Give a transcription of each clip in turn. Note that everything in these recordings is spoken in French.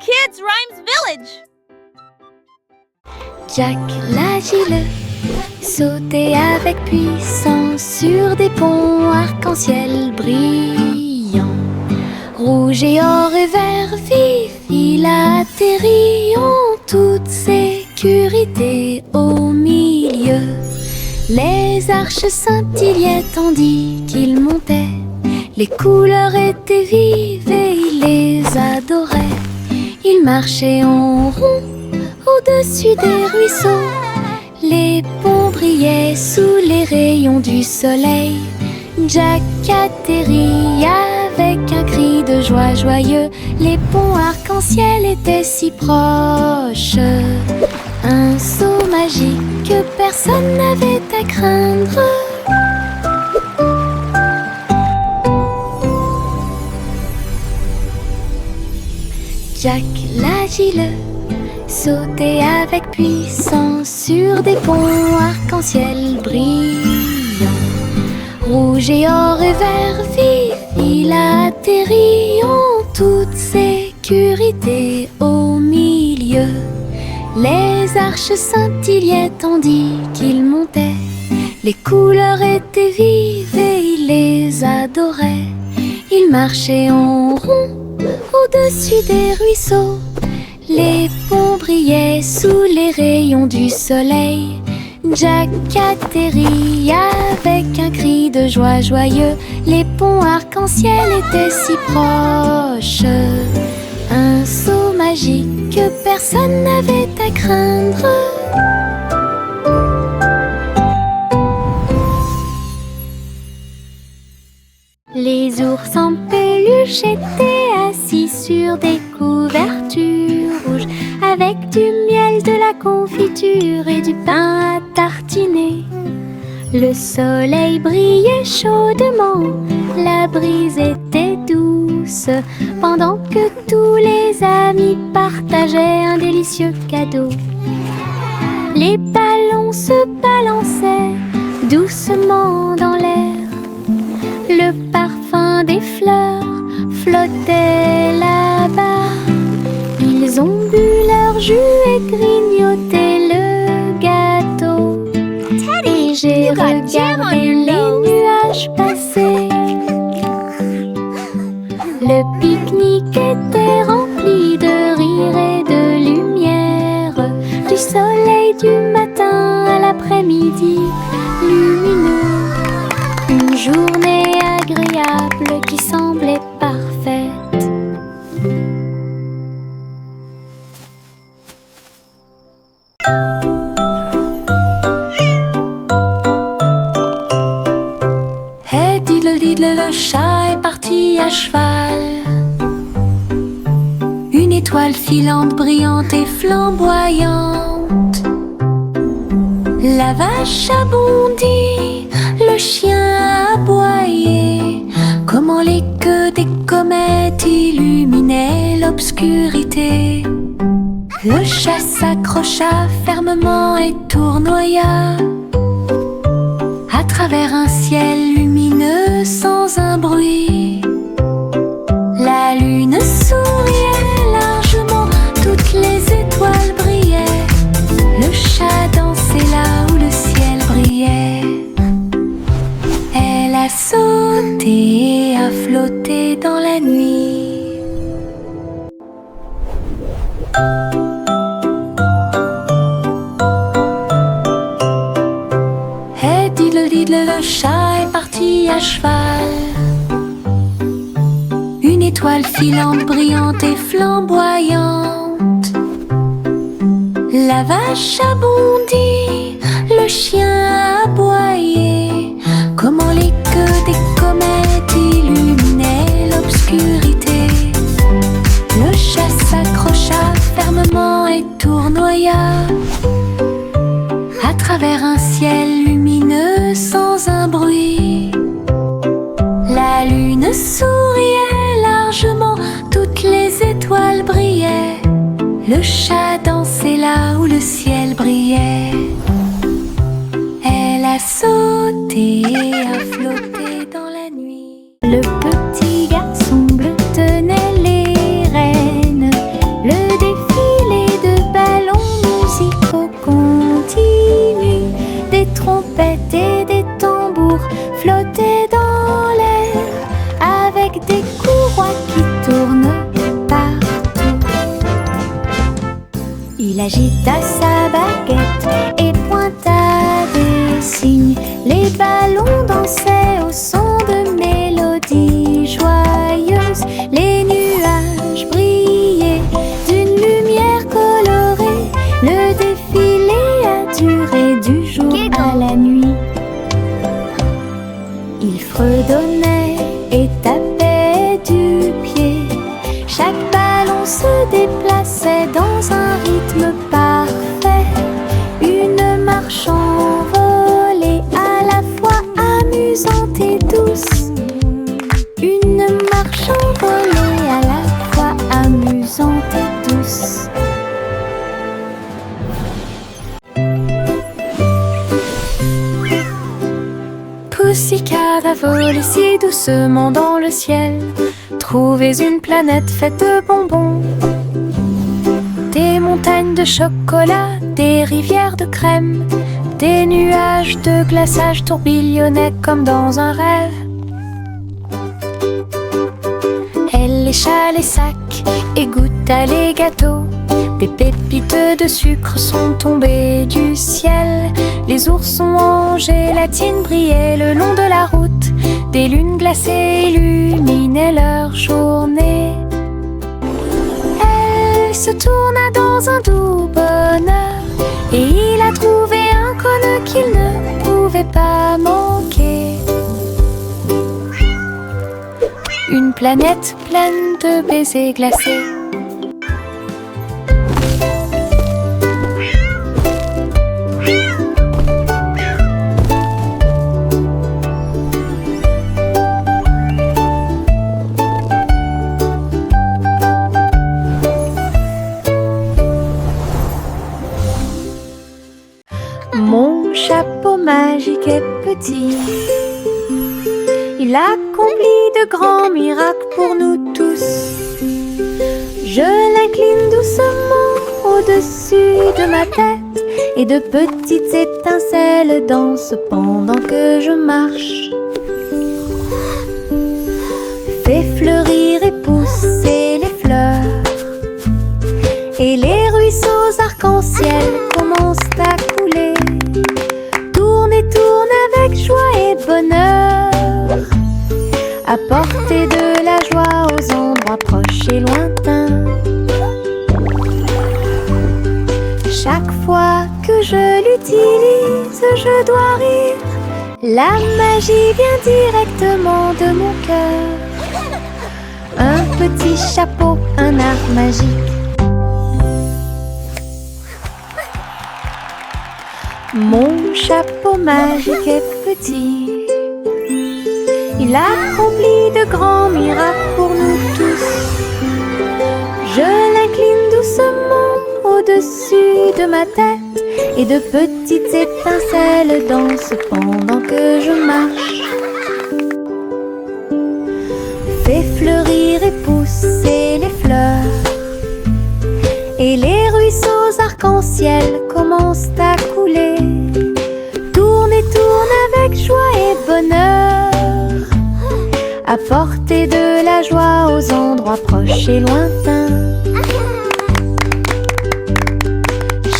Kids Rhymes Village. Jack l'agile sautait avec puissance sur des ponts arc-en-ciel brillants. Rouge et or et vert vif, il atterrit en toute sécurité au milieu. Les arches scintillaient tandis qu'il montait. Les couleurs étaient vives et il les adorait. Il marchait en rond au-dessus des ruisseaux. Les ponts brillaient sous les rayons du soleil. Jack atterrit avec un cri de joie joyeux. Les ponts arc-en-ciel étaient si proches. Un saut magique que personne n'avait à craindre. Jack l'agile sautait avec puissance sur des ponts arc-en-ciel brillants. Rouge et or et vert vif, il atterrit en toute sécurité au milieu. Les arches scintillaient tandis qu'il montait. Les couleurs étaient vives et il les adorait. Il marchait en rond au-dessus des ruisseaux. Les ponts brillaient sous les rayons du soleil. Jack atterrit avec un cri de joie joyeux. Les ponts arc-en-ciel étaient si proches. Un saut magique que personne n'avait à craindre. Les ours en peluche étaient assis sur des couvertures rouges, avec du miel, de la confiture et du pain à tartiner. Le soleil brillait chaudement, la brise était douce, pendant que tous les amis partageaient un délicieux cadeau. Les ballons se balançaient doucement dans l'air. Le parfum des fleurs flottait là-bas. Ils ont bu leur jus et grignoté le gâteau. Et j'ai regardé les nuages passer. Le pique-nique était rempli de rire et de lumière, du soleil du matin à l'après-midi lumineux. Une journée agréable qui semblait parfaite. Hey diddle diddle, le chat est parti à cheval. Une étoile filante, brillante et flamboyante. La vache a bondi, le chien a aboyé. Comment les queues des comètes illuminaient l'obscurité. Le chat s'accrocha fermement et tournoya à travers un ciel lumineux sans un bruit. La lune souriait largement, toutes les étoiles brillaient. Le chat dansait là où le ciel brillait. Elle a sauté et a flotté dans la nuit. Hey diddle diddle, le chat est parti à cheval. Une étoile filante, brillante et flamboyante. La vache a bondi, le chien a aboyé. Comment les queues des comètes illuminaient l'obscurité. Le chat s'accrocha fermement et tournoya à travers un ciel lumineux sans un bruit. La lune souriait largement, toutes les étoiles brillaient. Le chat dansait là où le ciel brillait. Elle a sauté et a flotté dans la nuit. Le petit garçon bleu tenait les rênes. Le agita sa baguette et pointa des signes. Les ballons dansaient au son de mélodies joyeuses. Les nuages brillaient d'une lumière colorée. Le défilé a duré du jour à la nuit. Il fredonnait et tapait du pied. Chaque ballon se déplaçait dans un rythme parfait. Une marche envolée, à la fois amusante et douce. Une marche envolée, à la fois amusante et douce. Pussycat a volé si doucement dans le ciel. Trouvez une planète faite de bonbons, des montagnes de chocolat, des rivières de crème, des nuages de glaçage tourbillonnaient comme dans un rêve. Elle lécha les sacs et goûta les gâteaux. Des pépites de sucre sont tombées du ciel. Les oursons en gélatine brillaient le long de la route. Des lunes glacées illuminaient leur journée. Elle se tourna dans un doux bonheur et il a trouvé un cône qu'il ne pouvait pas manquer. Une planète pleine de baisers glacés. Mon chapeau magique est petit. Il accomplit de grands miracles pour nous tous. Je l'incline doucement au-dessus de ma tête et de petites étincelles dansent pendant que je marche. Fais fleurir et pousser les fleurs et les ruisseaux arc-en-ciel commencent à couler. Tourne et tourne avec joie et bonheur, apporter de la joie aux endroits proches et lointains. Chaque fois que je l'utilise, je dois rire. La magie vient directement de mon cœur. Un petit chapeau, un art magique. Mon chapeau magique est petit. Il accomplit de grands miracles pour nous tous. Je l'incline doucement au-dessus de ma tête et de petites étincelles dansent pendant que je marche. Fais fleurir et pousser les fleurs et les ruisseaux arc-en-ciel commencent à couler. Tourne et tourne avec joie et bonheur, apporter de la joie aux endroits proches et lointains.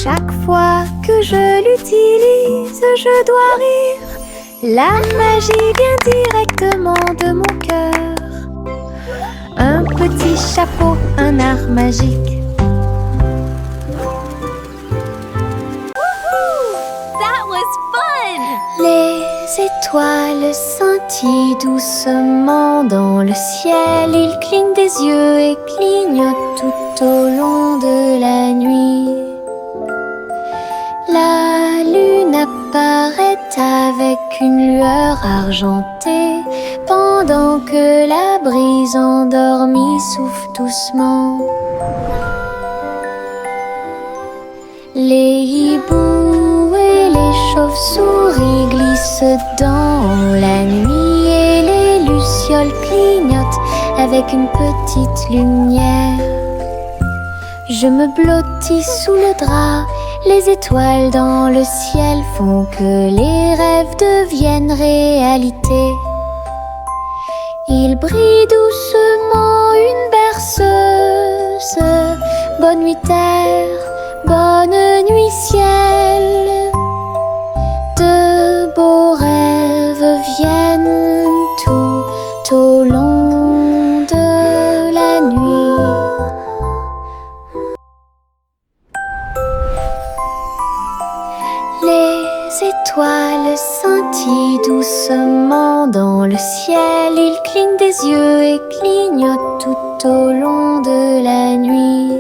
Chaque fois que je l'utilise, je dois rire. La magie vient directement de mon cœur. Un petit chapeau, un art magique. Les étoiles scintillent doucement dans le ciel. Ils clignent des yeux et clignotent tout au long de la nuit. La lune apparaît avec une lueur argentée pendant que la brise endormie souffle doucement. Les hiboux et les chauves-souris glissent dans la nuit et les lucioles clignotent avec une petite lumière. Je me blottis sous le drap, les étoiles dans le ciel font que les rêves deviennent réalité. Il brille doucement une berceuse. Bonne nuit terre, bonne étoiles scintillent doucement dans le ciel. Ils clignent des yeux et clignotent tout au long de la nuit.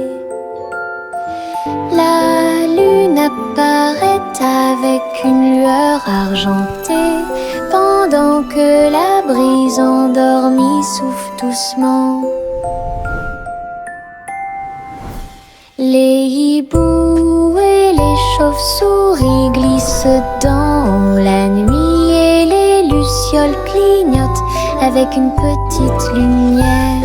La lune apparaît avec une lueur argentée, pendant que la brise endormie souffle doucement. Les hiboux et les chauves-souris glissent dans la nuit et les lucioles clignotent avec une petite lumière.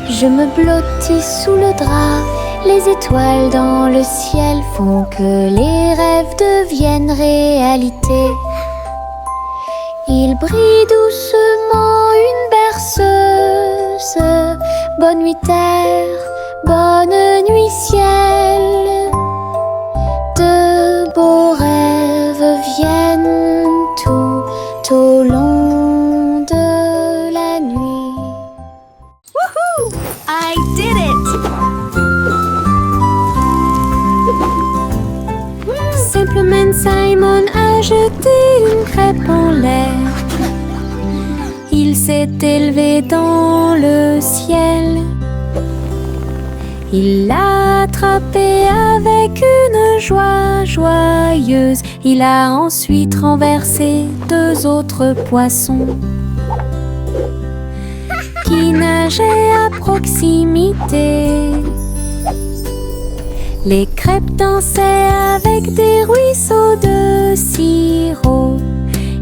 Je me blottis sous le drap, les étoiles dans le ciel font que les rêves deviennent réalité. Il brille doucement une berceuse. Bonne nuit terre, bonne nuit ciel. De beaux rêves viennent tout au long de la nuit. Woohoo! I did it! Simplement Simon a jeté une crêpe en l'air. Il s'est élevé dans le ciel. Il l'a attrapé avec une joie joyeuse. Il a ensuite renversé 2 autres poissons qui nageaient à proximité. Les crêpes dansaient avec des ruisseaux de sirop.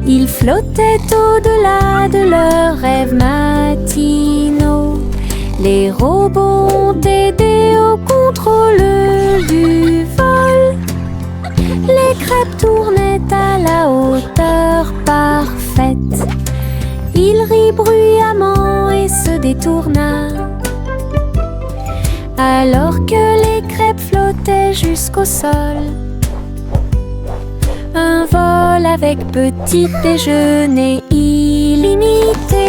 Ils flottaient au-delà de leurs rêves matinaux. Les robots ont aidé au contrôle du vol. Les crêpes tournaient à la hauteur parfaite. Il rit bruyamment et se détourna, alors que les crêpes flottaient jusqu'au sol. Un vol avec petit déjeuner illimité.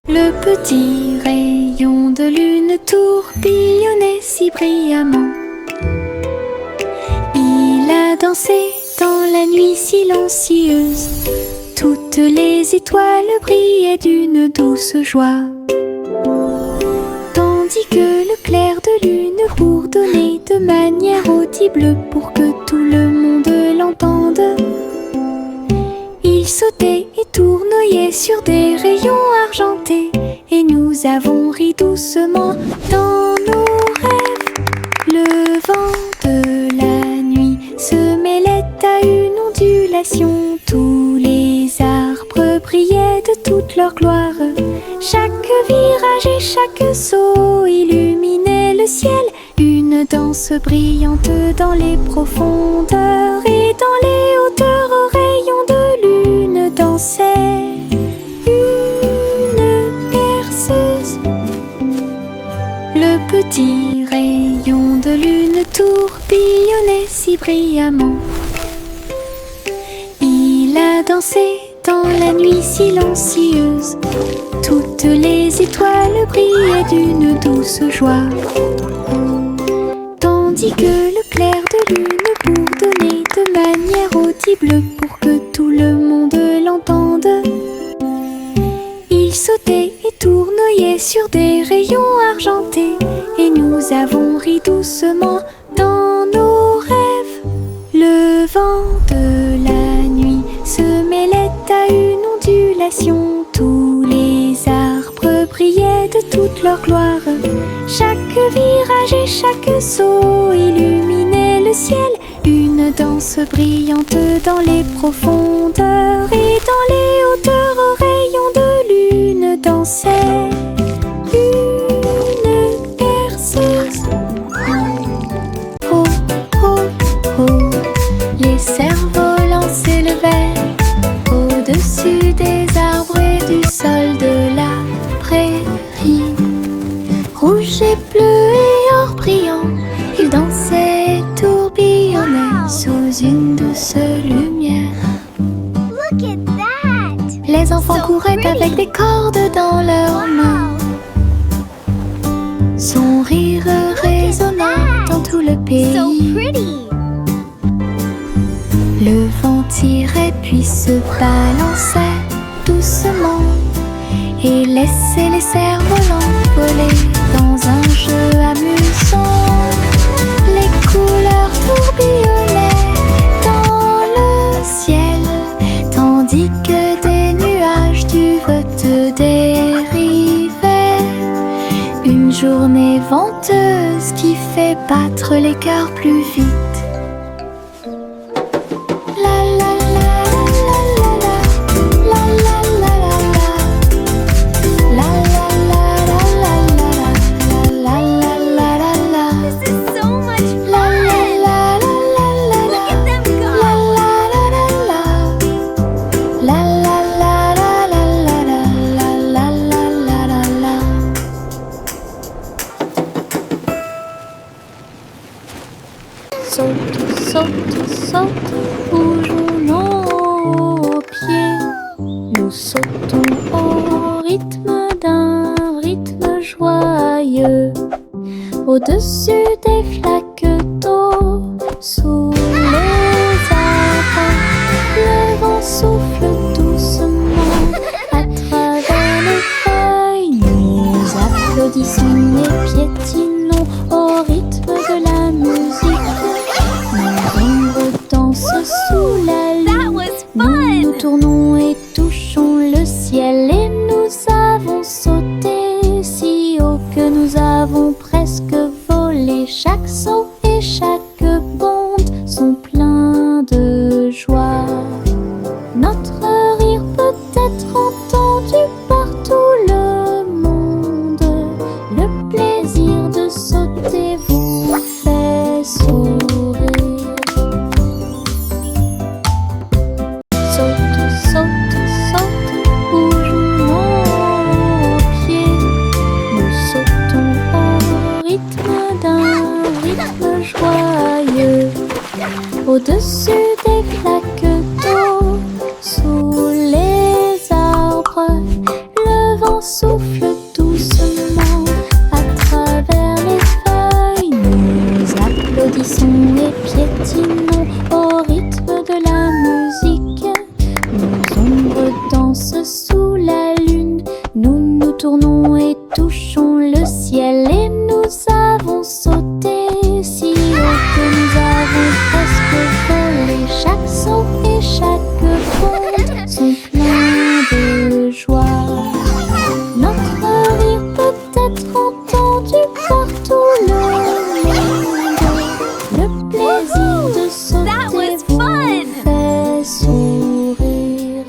Le petit rayon de lune tourbillonnait si brillamment. Il a dansé dans la nuit silencieuse. Toutes les étoiles brillaient d'une douce joie, tandis que le clair de lune bourdonnait de manière audible pour que tout le monde l'entende. Il sautait et tournoyait sur des rayons argentés, et nous avons ri doucement dans nos rêves. Le vent de la nuit se mêlait à une ondulation. Tous les arbres brillaient de toute leur gloire. Chaque virage et chaque saut illuminait le ciel. Une danse brillante dans les profondeurs, et dans les hauteurs aux rayons de lune dansait une berceuse. Le petit rayon de lune tourbillonnait si brillamment. Il a dansé dans la nuit silencieuse. Toutes les étoiles brillaient d'une douce joie, tandis que le clair de lune bourdonnait de manière audible pour que tout le monde l'entende. Il sautait et tournoyait sur des rayons argentés, et nous avons ri doucement dans nos rêves. Le vent de la nuit se mêlait à une ondulation. Tous les arbres brillaient de toute leur gloire. Chaque virage et chaque saut illuminait le ciel. Une danse brillante dans les profondeurs, et dans les hauteurs aux rayons de lune dansait une berceuse. Oh, oh, oh, les cerfs-volants s'élevaient au-dessus des arbres et du sol de la prairie. montagne. Look at that! Les enfants So couraient pretty. avec des cordes dans leurs mains. Son rire résonnant dans tout le So pays. pretty! Le vent tirait puis se balançait doucement et laissait les cerfs-volants voler dans un jeu amusant. Les couleurs tourbillonnaient dans le ciel, tandis que des nuages duveteux dérivaient. Une journée venteuse qui fait battre les cœurs plus vite. La la la la la la la la la la la la la la la. This is so much La fun! la la la la la. Look at them go! La la la la la. La la la la la la la la la la la. Saute, saute, saute, bougeons nos pieds. Nous sautons au rythme d'un rythme joyeux. Au-dessus des flaques d'eau, sous les arbres, le vent souffle doucement à travers les feuilles. Nous applaudissons et piétinons au rythme de la musique. Nos ombres dansent sous la That lune. was Nous nous fun! tournons et touchons le ciel et nous avons sauté si haut que nous avons presque volé. Chaque saut et chaque bonde sont pleins de joie. Notre rire peut être entendu par tout le monde. Le plaisir de sauter vous fait sourire. Saute, saute, saute, bougeons nos pieds. Nous sautons au rythme d'un rythme joyeux. Au-dessus des flaques d'eau, sous les arbres, le vent souffle doucement à travers les feuilles. Nous applaudissons et piétinons au rythme de la musique. Nos ombres dansent sous la lune. Nous nous tournons et touchons le ciel et nous avons sauté si haut que nous avons presque volé. Chaque saut et chaque bonde sont pleins de joie. Notre rire peut être entendu par tout le monde. Le plaisir de That sauter was vous fun! fait sourire.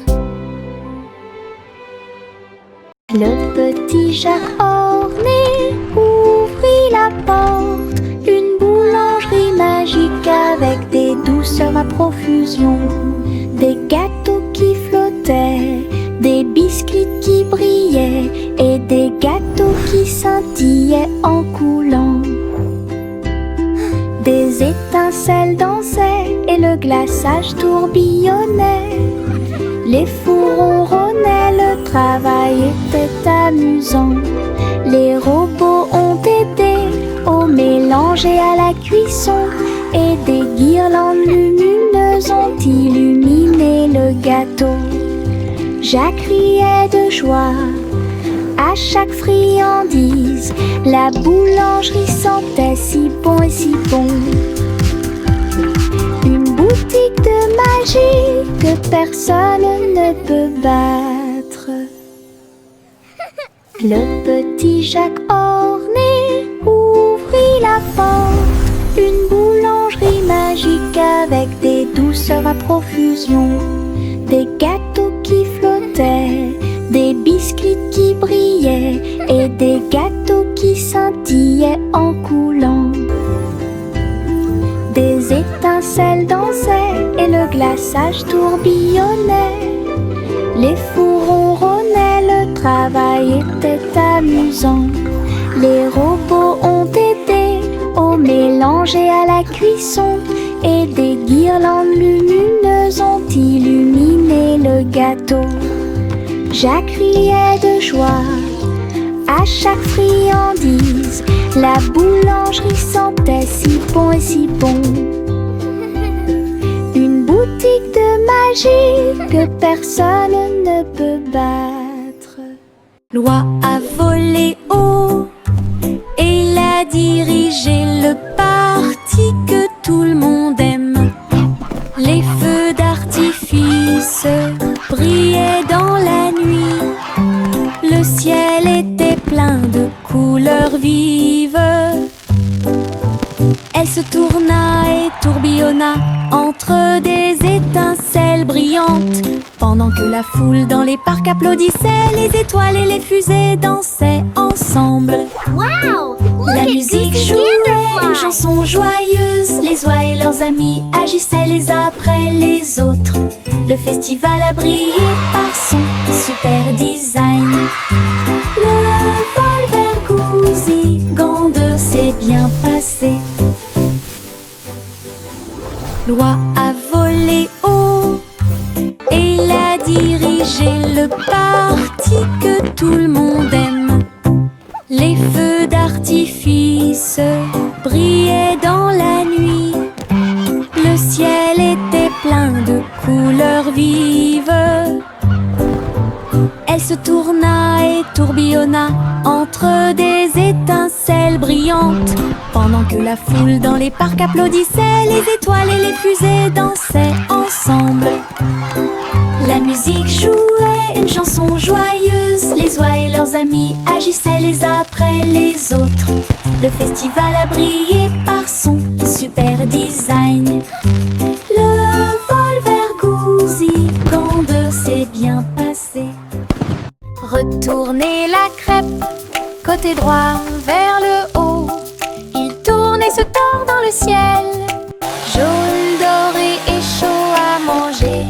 Le petit Jacques orné ouvrit la porte. Une boulangerie magique avec des douceurs à profusion. Des gâteaux qui flottaient, des biscuits qui brillaient et des gâteaux qui scintillaient en coulant. Des étincelles dansaient et le glaçage tourbillonnait. Les fours ronronnaient, le travail était amusant. Les robots ont aidé au mélange et à la cuisson. Et des guirlandes lumineuses ont illuminé le gâteau. Jacques riait de joie à chaque friandise. La boulangerie sentait si bon et si bon. Une boutique de magie que personne ne peut battre. Le petit Jacques orné ouvrit la porte. Une boulangerie magique avec des douceurs à profusion. Des gâteaux qui flottaient, des biscuits qui brillaient et des gâteaux qui scintillaient en coulant. Des étincelles dansaient et le glaçage tourbillonnait. Les fours ronronnaient, le travail était amusant. Les robots ont aidé au mélange et à la cuisson. Et des guirlandes lumineuses ont gâteau. Jacques riait de joie à chaque friandise. La boulangerie sentait si bon et si bon. Une boutique de magie que personne ne peut battre. L'oie a volé haut et il a dirigé le parti que tout le monde aime. Les feux d'artifice brillaient dans la nuit. Le ciel était plein de couleurs vives. Elle se tourna et tourbillonna entre des étincelles brillantes. Pendant que la foule dans les parcs applaudissait, les étoiles et les fusées dansaient ensemble. Wow! La musique jouait une chanson joyeuse. Les oies et leurs amis agissaient les uns après les autres. Le festival a brillé par son super design. Le vol vers Gousy-Gande s'est bien passé. L'oie a volé haut et il a dirigé le parti que tout le monde aime. Les feux d'artifice brillaient dans la nuit. Le ciel était plein de couleurs vives. Elle se tourna et tourbillonna entre des étincelles brillantes. Pendant que la foule dans les parcs applaudissait, les étoiles et les fusées dansaient ensemble. La musique jouait une chanson joyeuse. Les oies et leurs amis agissaient les uns après les autres. Le festival a brillé par son super design. Le vol vers Gousy-Gande s'est bien passé. Retournez la crêpe, côté droit vers le haut. Il tourne et se tord dans le ciel. Jaune, doré et chaud à manger.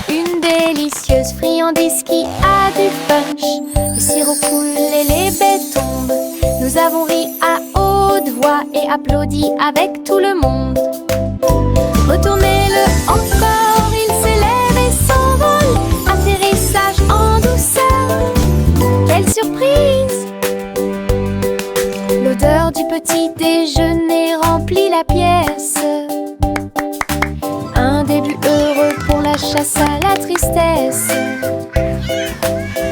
Une délicieuse friandise qui a du punch. Le sirop coule et les baies tombent. Nous avons ri à haute voix et applaudi avec tout le monde. Retournez-le encore, il s'élève et s'envole. Atterrissage en douceur, quelle surprise! L'odeur du petit déjeuner remplit la pièce. Un début heureux pour la chasse à la tristesse.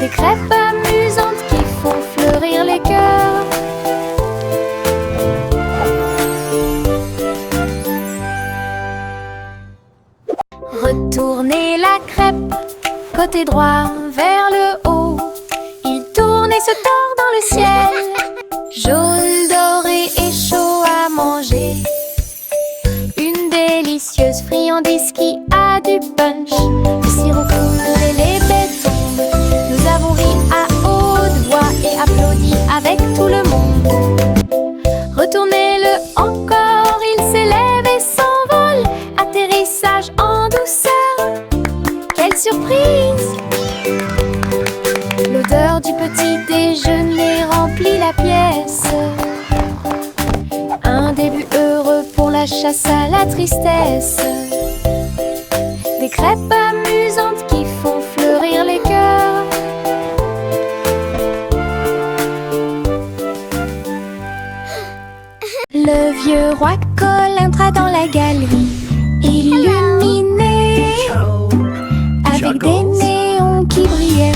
Des crêpes amusantes qui font fleurir les cœurs. Retournez la crêpe, côté droit vers le haut. Il tourne et se tord dans le ciel. Jaune, doré et chaud à manger. Une délicieuse friandise qui a du punch. Le sirop coule et les baies tombent. Nous avons ri à haute voix et applaudi avec tout le monde. Retournez-le encore, il s'élève et s'envole. Atterrissage en douceur, quelle surprise! L'odeur du petit déjeuner remplit la pièce. Un début heureux pour la chasse à la tristesse. Des crêpes amusantes qui font fleurir les cœurs. Le vieux roi Cole entra dans la galerie, illuminé, avec des néons qui brillaient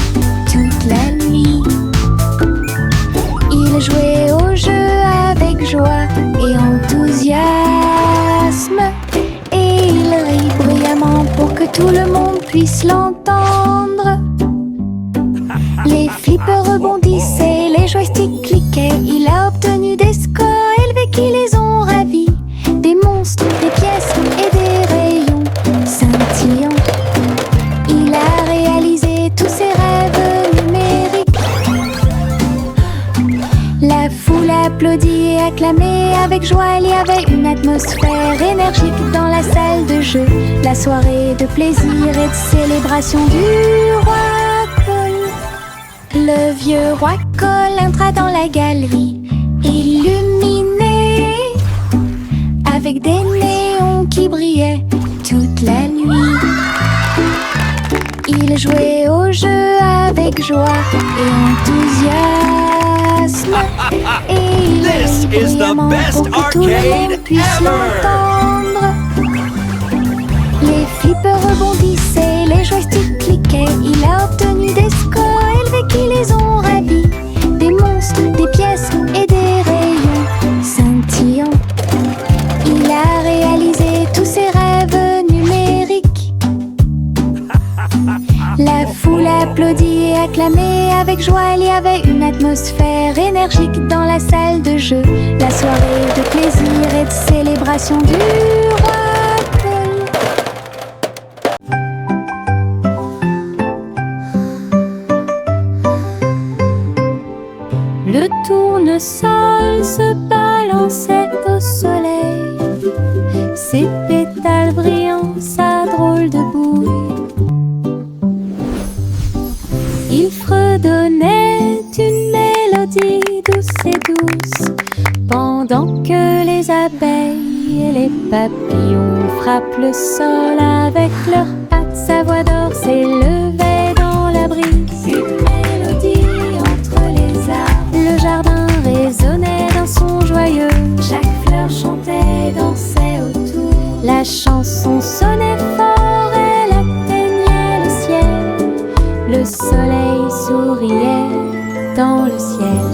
toute la nuit. Il jouait au jeu avec joie et enthousiasme, et il rit bruyamment pour que tout le monde puisse l'entendre. Les flippers rebondissaient, les joysticks cliquaient. Il a obtenu des scores élevés qui les ont ravis. Des monstres, des pièces et des rayons scintillants. Il a réalisé tous ses rêves numériques. La foule applaudit et acclamait avec joie. Il y avait une atmosphère énergique dans la salle de jeu. La soirée de plaisir et de célébration du roi Cole. Le vieux roi Cole entra dans la galerie, illuminé, avec des néons qui brillaient toute la nuit. Il jouait au jeu avec joie et enthousiasme. Et il This rit is the bruyamment best pour que tout le arcade monde puisse ever. l'entendre. Les flippers rebondissaient, les joysticks cliquaient. Il a obtenu des scores élevés qui les ont ravis. Des monstres, des pièces et des rayons scintillants. Il a réalisé tous ses rêves numériques. La foule applaudit et acclamait avec joie. Il y avait une atmosphère énergique dans la salle de jeu. La soirée de plaisir et de célébration du roi Paul. Le tournesol se balançait au soleil, ses pétales brillants, sa drôle de bouille. Il fredonnait une mélodie douce et douce, pendant que les abeilles et les papillons frappent le sol avec leurs pattes. Sa voix d'or s'élevait dans la brise, une mélodie entre les arbres. Le jardin résonnait d'un son joyeux, chaque fleur chantait, dansait autour. La chanson sonnait fort, elle atteignait le ciel. Le soleil souriait dans le ciel.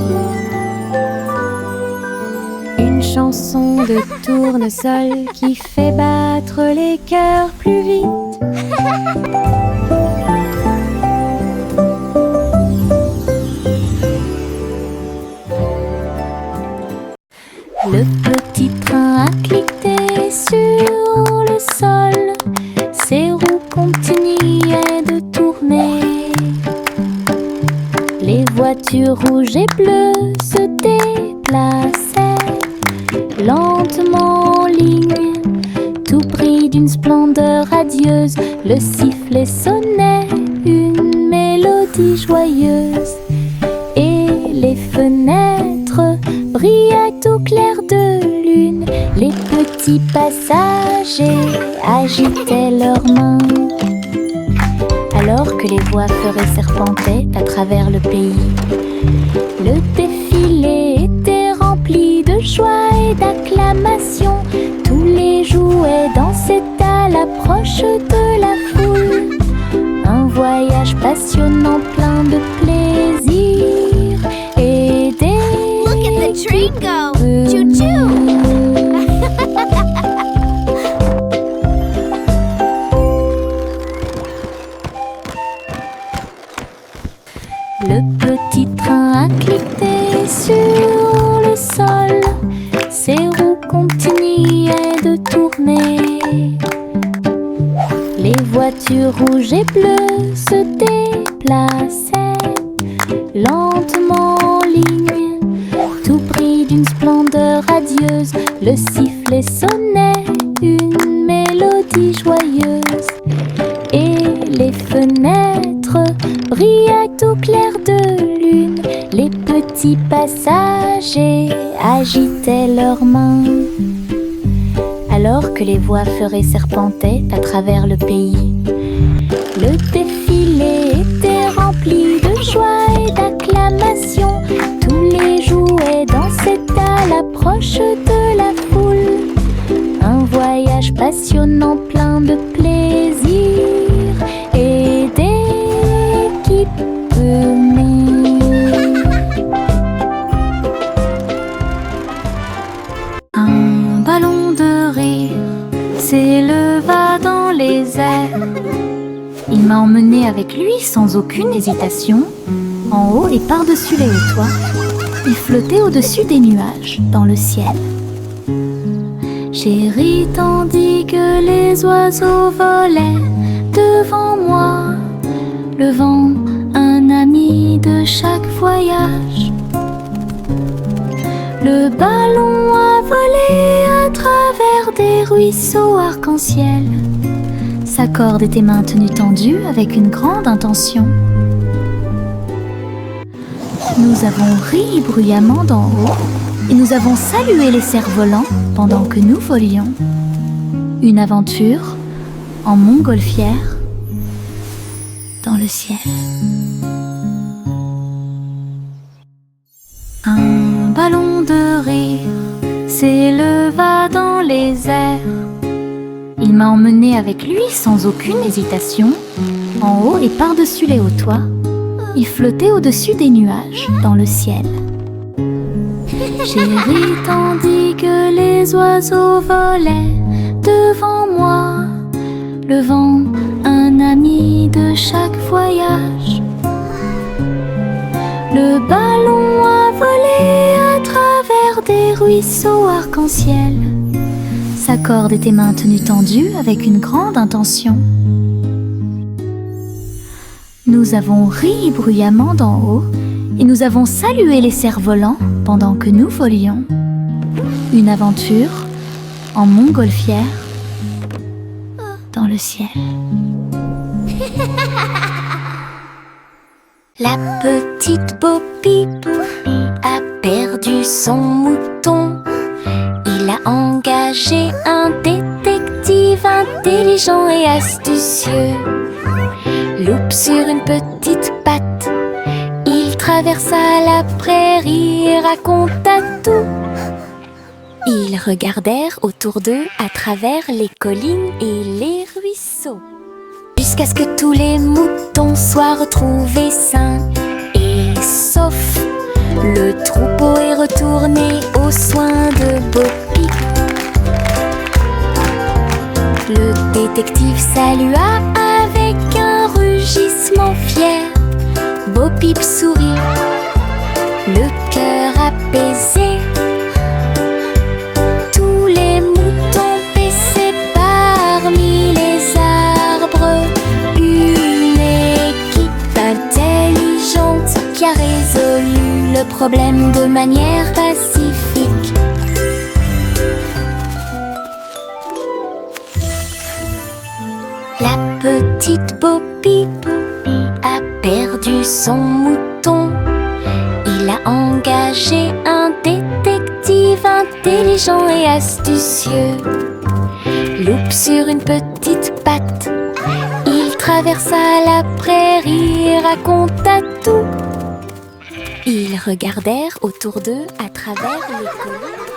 Une chanson de tournesol qui fait battre les cœurs plus vite. Le petit train a cliqué sur le sol, ses roues continuaient de tourner. Les voitures rouges et bleues se déplaçaient lentement en ligne, tout pris d'une splendeur radieuse. Le sifflet sonnait une mélodie joyeuse, et les fenêtres brillaient au clair de lune. Les petits passagers agitaient leurs mains, alors que les voix feuraient serpentaient à travers le pays. Le défilé était rempli de joie et d'acclamation. Tous les jouets dansaient à l'approche de la foule. Un voyage passionnant plein de plaisir et des... Look at the train go! Choo-choo! Le petit train a cliqué sur le sol, ses roues continuaient de tourner. Les voitures rouges et bleues se déplaçaient lentement en ligne, tout pris d'une splendeur radieuse. Le sifflet sonnait une mélodie joyeuse, et les fenêtres brillaient au clair de lune. Les petits passagers agitaient leurs mains, alors que les voix feuraient serpentaient à travers le pays. Le défilé était rempli de joie et d'acclamation. Tous les jouets dansaient à l'approche de la foule. Un voyage passionnant plein de plaisir et d'équipements. Un ballon de rire s'éleva dans les airs. Il m'a emmené avec lui sans aucune hésitation, en haut et par-dessus les hauts toits. Il flottait au-dessus des nuages, dans le ciel. J'ai ri tandis que les oiseaux volaient devant moi, le vent, un ami de chaque voyage. Le ballon a volé à travers des ruisseaux arc-en-ciel. Sa corde était maintenue tendue avec une grande intention. Nous avons ri bruyamment d'en haut et nous avons salué les cerfs-volants pendant que nous volions. Une aventure en montgolfière dans le ciel. Un ballon de rire s'éleva dans les airs. Il m'a emmené avec lui sans aucune hésitation, en haut et par-dessus les hauts toits. Il flottait au-dessus des nuages dans le ciel. J'ai ri tandis que les oiseaux volaient devant moi, le vent, un ami de chaque voyage. Le ballon a volé à travers des ruisseaux arc-en-ciel. Sa corde était maintenue tendue avec une grande intention. Nous avons ri bruyamment d'en haut et nous avons salué les cerfs-volants pendant que nous volions. Une aventure en montgolfière dans le ciel. La petite Bo Peep a perdu son mouton. Il a engagé un détective intelligent et astucieux. Loupe sur une petite patte, il traversa la prairie et raconta tout. Ils regardèrent autour d'eux à travers les collines et les ruisseaux, jusqu'à ce que tous les moutons soient retrouvés sains et saufs. Le troupeau est retourné aux soins de Bo Peep. Le détective salua avec un rugissement fier. Bo Peep sourit, le cœur apaisé. Tous les moutons paissaient parmi les arbres. Une équipe intelligente qui a résolu le problème de manière pacifique. La petite Bo Peep a perdu son mouton. Il a engagé un détective intelligent et astucieux. Loupe sur une petite patte, il traversa la prairie et raconta tout. Ils regardèrent autour d'eux à travers les collines.